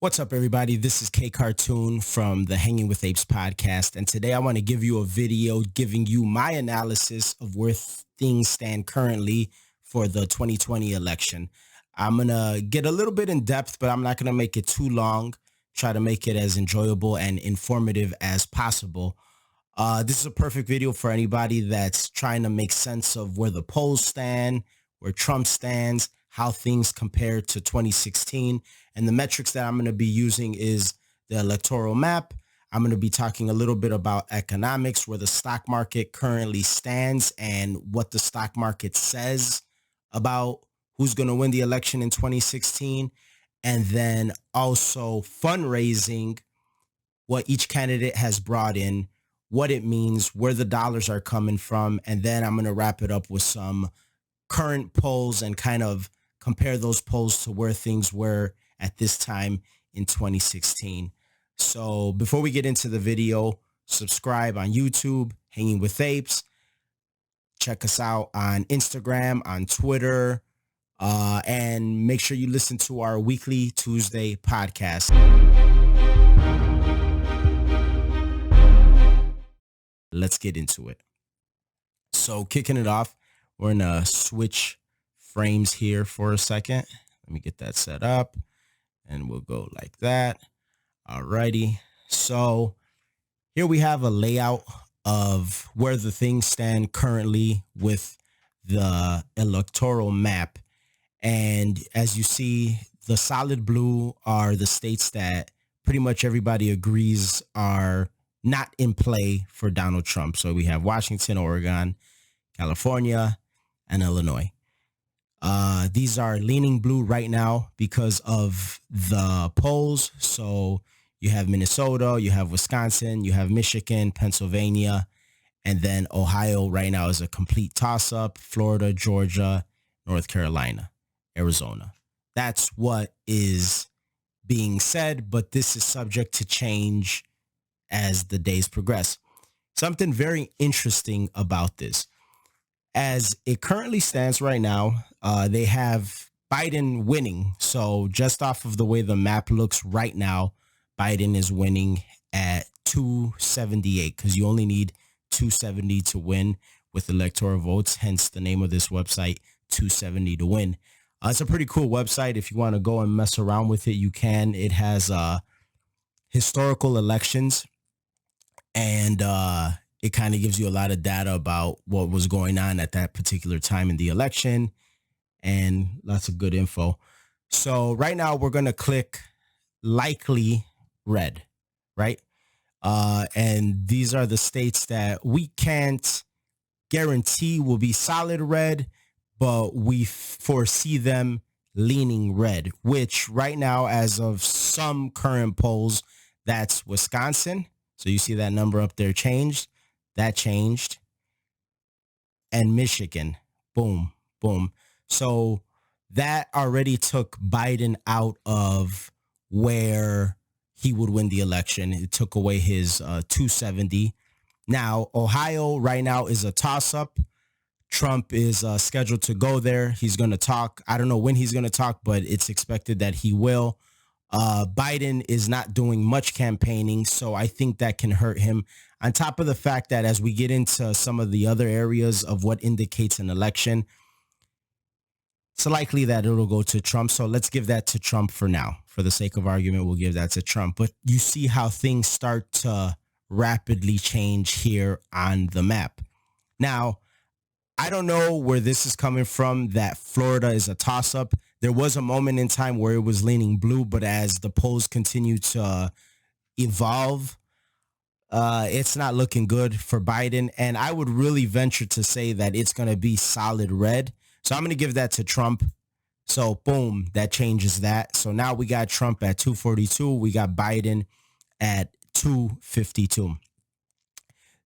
What's up, everybody? This is K Cartoon from the Hanging with Apes podcast. And today I want to give you a video giving you my analysis of where things stand currently for the 2020 election. I'm going to get a little bit in depth, but I'm not going to make it too long. Try to make it as enjoyable and informative as possible. This is a perfect video for anybody that's trying to make sense of where the polls stand, where Trump stands, how things compare to 2016. And the metrics that I'm going to be using is the electoral map. I'm going to be talking a little bit about economics, where the stock market currently stands and what the stock market says about who's going to win the election in 2016. And then also fundraising, what each candidate has brought in, what it means, where the dollars are coming from. And then I'm going to wrap it up with some current polls and kind of compare those polls to where things were at this time in 2016. So before we get into the video, subscribe on YouTube, Hanging with Apes. Check us out on Instagram, on Twitter, and make sure you listen to our weekly Tuesday podcast. Let's get into it. So kicking it off, we're gonna switch frames here for a second. Let me get that set up and we'll go like that. Alrighty. So here we have a layout of where the things stand currently with the electoral map. And as you see, the solid blue are the states that pretty much everybody agrees are not in play for Donald Trump. So we have Washington, Oregon, California, and Illinois. These are leaning blue right now because of the polls. So you have Minnesota, you have Wisconsin, you have Michigan, Pennsylvania, and then Ohio right now is a complete toss-up. Florida, Georgia, North Carolina, Arizona. That's what is being said, but this is subject to change as the days progress. Something very interesting about this. As it currently stands right now, they have Biden winning. So just off of the way the map looks right now, Biden is winning at 278 because you only need 270 to win with electoral votes. Hence the name of this website, 270 to win. It's a pretty cool website. If you want to go and mess around with it, you can. It has historical elections, and it kind of gives you a lot of data about what was going on at that particular time in the election and lots of good info. So right now we're going to click likely red, right? And these are the states that we can't guarantee will be solid red, but we foresee them leaning red, which right now, as of some current polls, that's Wisconsin. So you see that number up there changed. That changed. And Michigan. Boom, boom. So that already took Biden out of where he would win the election. It took away his 270. Now, Ohio right now is a toss-up. Trump is scheduled to go there. He's going to talk. I don't know when he's going to talk, but it's expected that he will. Biden is not doing much campaigning, so I think that can hurt him. On top of the fact that as we get into some of the other areas of what indicates an election, it's likely that it'll go to Trump. So let's give that to Trump for now. For the sake of argument, we'll give that to Trump. But you see how things start to rapidly change here on the map. Now, I don't know where this is coming from, that Florida is a toss-up. There was a moment in time where it was leaning blue, but as the polls continue to evolve, it's not looking good for Biden. And I would really venture to say that it's going to be solid red. So I'm going to give that to Trump. So boom, that changes that. So now we got Trump at 242. We got Biden at 252.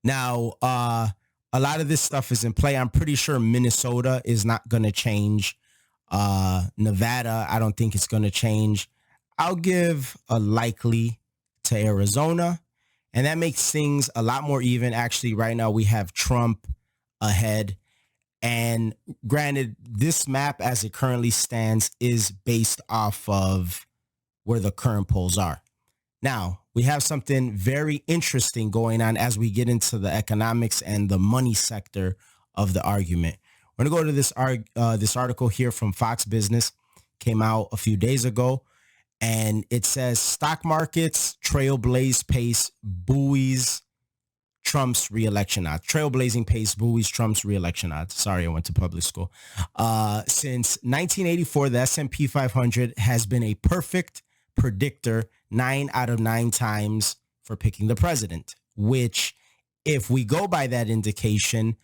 Now, a lot of this stuff is in play. I'm pretty sure Minnesota is not going to change. Nevada, I don't think it's going to change. I'll give a likely to Arizona. And that makes things a lot more even. Actually, right now we have Trump ahead. And granted, this map as it currently stands is based off of where the current polls are. Now, we have something very interesting going on as we get into the economics and the money sector of the argument. We're going to go to this article here from Fox Business, came out a few days ago, and it says stock markets trailblaze pace buoys Trump's reelection odds. Trailblazing pace buoys Trump's reelection odds. Sorry, I went to public school. Since 1984, the S&P 500 has been a perfect predictor 9 out of 9 times for picking the president, which if we go by that indication,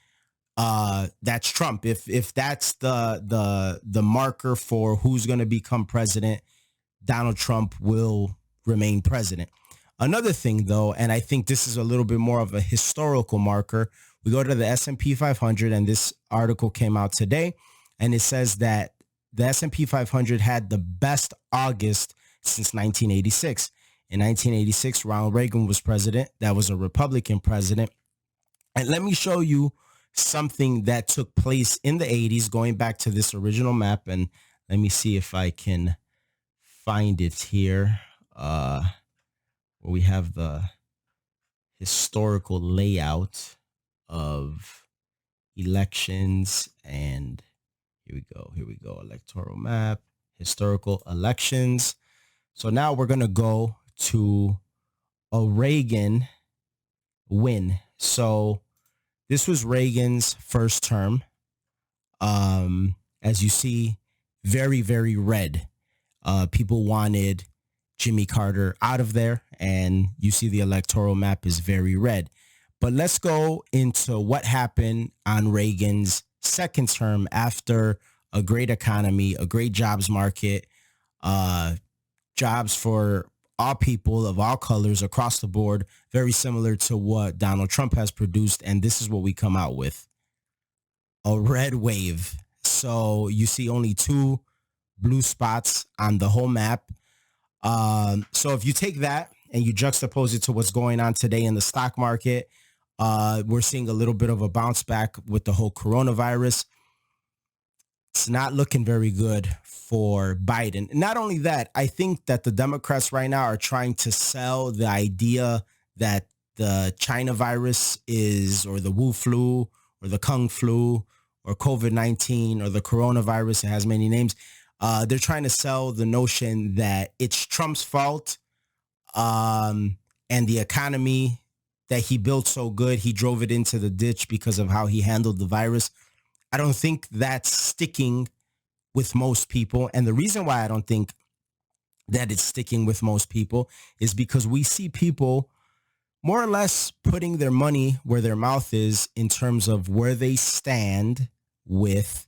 that's Trump. If that's the marker for who's going to become president, Donald Trump will remain president. Another thing, though, and I think this is a little bit more of a historical marker, we go to the S&P 500, and this article came out today, and it says that the S&P 500 had the best August since 1986. In 1986, Ronald Reagan was president. That was a Republican president. And let me show you something that took place in the 80s, going back to this original map, and let me see if I can find it here. Where we have the historical layout of elections, and here we go, electoral map, historical elections. So now we're going to go to a Reagan win. So this was Reagan's first term. As you see, very, very red. People wanted Jimmy Carter out of there, and you see the electoral map is very red. But let's go into what happened on Reagan's second term after a great economy, a great jobs market, jobs for all people of all colors across the board, very similar to what Donald Trump has produced. And this is what we come out with: a red wave. So you see only 2 blue spots on the whole map. So if you take that and you juxtapose it to what's going on today in the stock market, we're seeing a little bit of a bounce back with the whole coronavirus. It's not looking very good for Biden. Not only that, I think that the Democrats right now are trying to sell the idea that the China virus is, or the Wu flu, or the Kung flu, or COVID-19, or the coronavirus. It has many names. They're trying to sell the notion that it's Trump's fault, and the economy that he built so good, he drove it into the ditch because of how he handled the virus. I don't think that's sticking with most people. And the reason why I don't think that it's sticking with most people is because we see people more or less putting their money where their mouth is in terms of where they stand with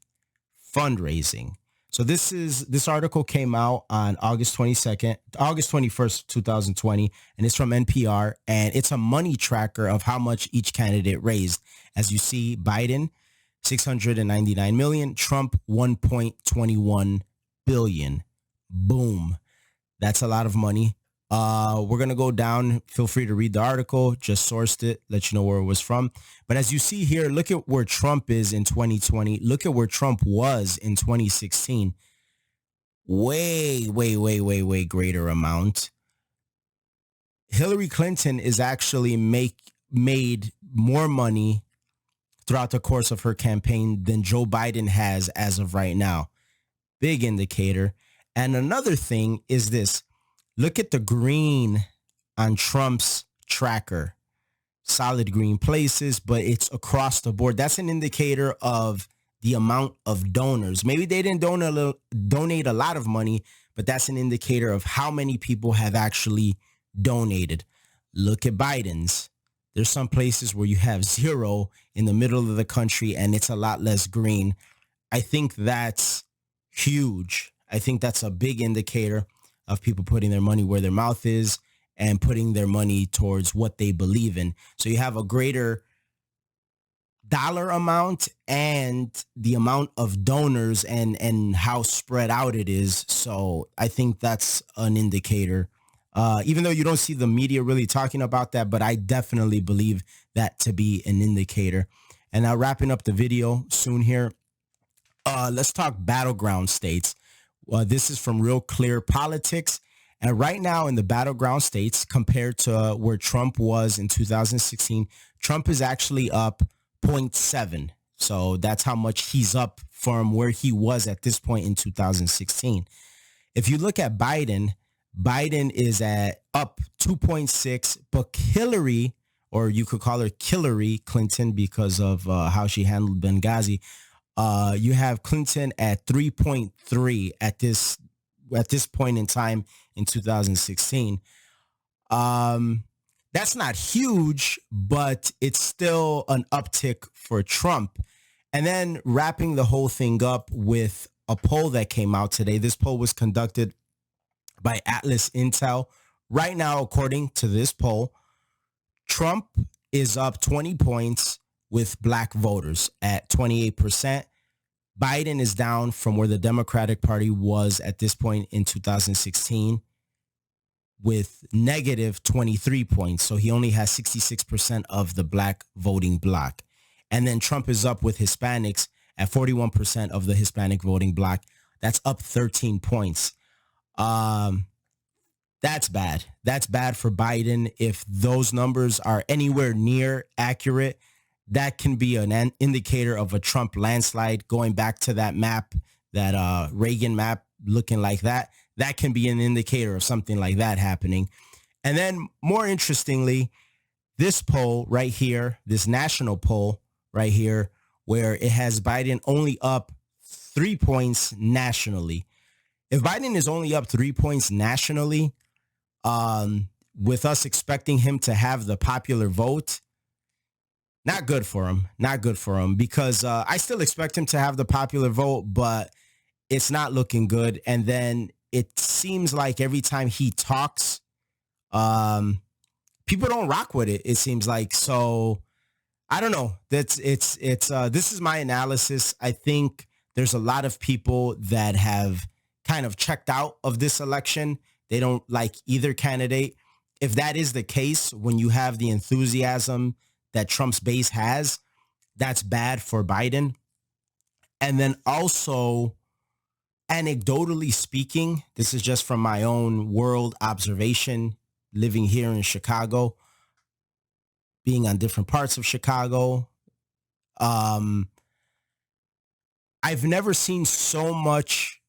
fundraising. So this article came out on August 21st, 2020, and it's from NPR, and it's a money tracker of how much each candidate raised. As you see, Biden, 699 million, Trump, 1.21 billion. Boom. That's a lot of money. We're going to go down. Feel free to read the article. Just sourced it, let you know where it was from. But as you see here, look at where Trump is in 2020. Look at where Trump was in 2016. Way, way, way, way, way greater amount. Hillary Clinton is actually made more money throughout the course of her campaign than Joe Biden has as of right now. Big indicator. And another thing is this. Look at the green on Trump's tracker. Solid green places, but it's across the board. That's an indicator of the amount of donors. Maybe they didn't donate a lot of money, but that's an indicator of how many people have actually donated. Look at Biden's. There's some places where you have 0 in the middle of the country, and it's a lot less green. I think that's huge. I think that's a big indicator of people putting their money where their mouth is and putting their money towards what they believe in. So you have a greater dollar amount and the amount of donors and how spread out it is. So I think that's an indicator. Even though you don't see the media really talking about that, but I definitely believe that to be an indicator. And now wrapping up the video soon here, let's talk battleground states. This is from Real Clear Politics, And right now in the battleground states, compared to where Trump was in 2016, Trump is actually up 0.7. So that's how much he's up from where he was at this point in 2016. If you look at Biden, Biden is at up 2.6, but Hillary, or you could call her Killary Clinton because of how she handled Benghazi, you have Clinton at 3.3 at this point in time in 2016. That's not huge, but it's still an uptick for Trump. And then wrapping the whole thing up with a poll that came out today. This poll was conducted by Atlas Intel. Right now, according to this poll, Trump is up 20 points with black voters at 28%. Biden is down from where the Democratic Party was at this point in 2016 with negative 23 points. So he only has 66% of the black voting bloc. And then Trump is up with Hispanics at 41% of the Hispanic voting bloc. That's up 13 points. That's bad. That's bad for Biden. If those numbers are anywhere near accurate, that can be an indicator of a Trump landslide. Going back to that map, that Reagan map looking like that, that can be an indicator of something like that happening. And then more interestingly, this poll right here, this national poll right here, where it has Biden only up 3 points nationally. If Biden is only up 3 points nationally, with us expecting him to have the popular vote, not good for him. Not good for him, because I still expect him to have the popular vote, but it's not looking good. And then it seems like every time he talks, people don't rock with it. It seems like. So I don't know. This is my analysis. I think there's a lot of people that have kind of checked out of this election. They don't like either candidate. If that is the case, when you have the enthusiasm that Trump's base has, that's bad for Biden. And then also, anecdotally speaking, this is just from my own world observation, living here in Chicago, being on different parts of Chicago. I've never seen so much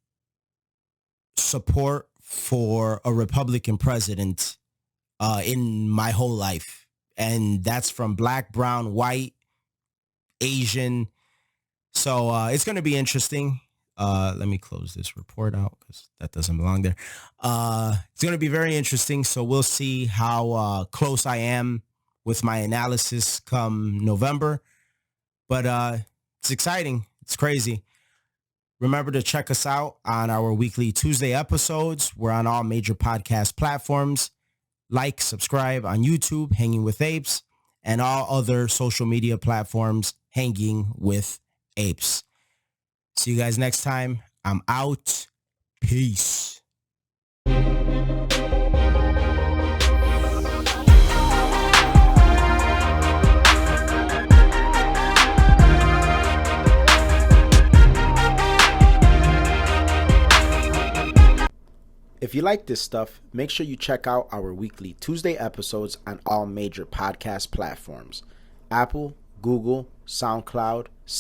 support for a Republican president in my whole life. And that's from black, brown, white, Asian. So it's going to be interesting. Let me close this report out because that doesn't belong there. It's going to be very interesting. So we'll see how close I am with my analysis come November. But it's exciting. It's crazy. Remember to check us out on our weekly Tuesday episodes. We're on all major podcast platforms. Like, subscribe on YouTube, Hanging with Apes, and all other social media platforms, Hanging with Apes. See you guys next time. I'm out. Peace. If you like this stuff, make sure you check out our weekly Tuesday episodes on all major podcast platforms: Apple, Google, SoundCloud,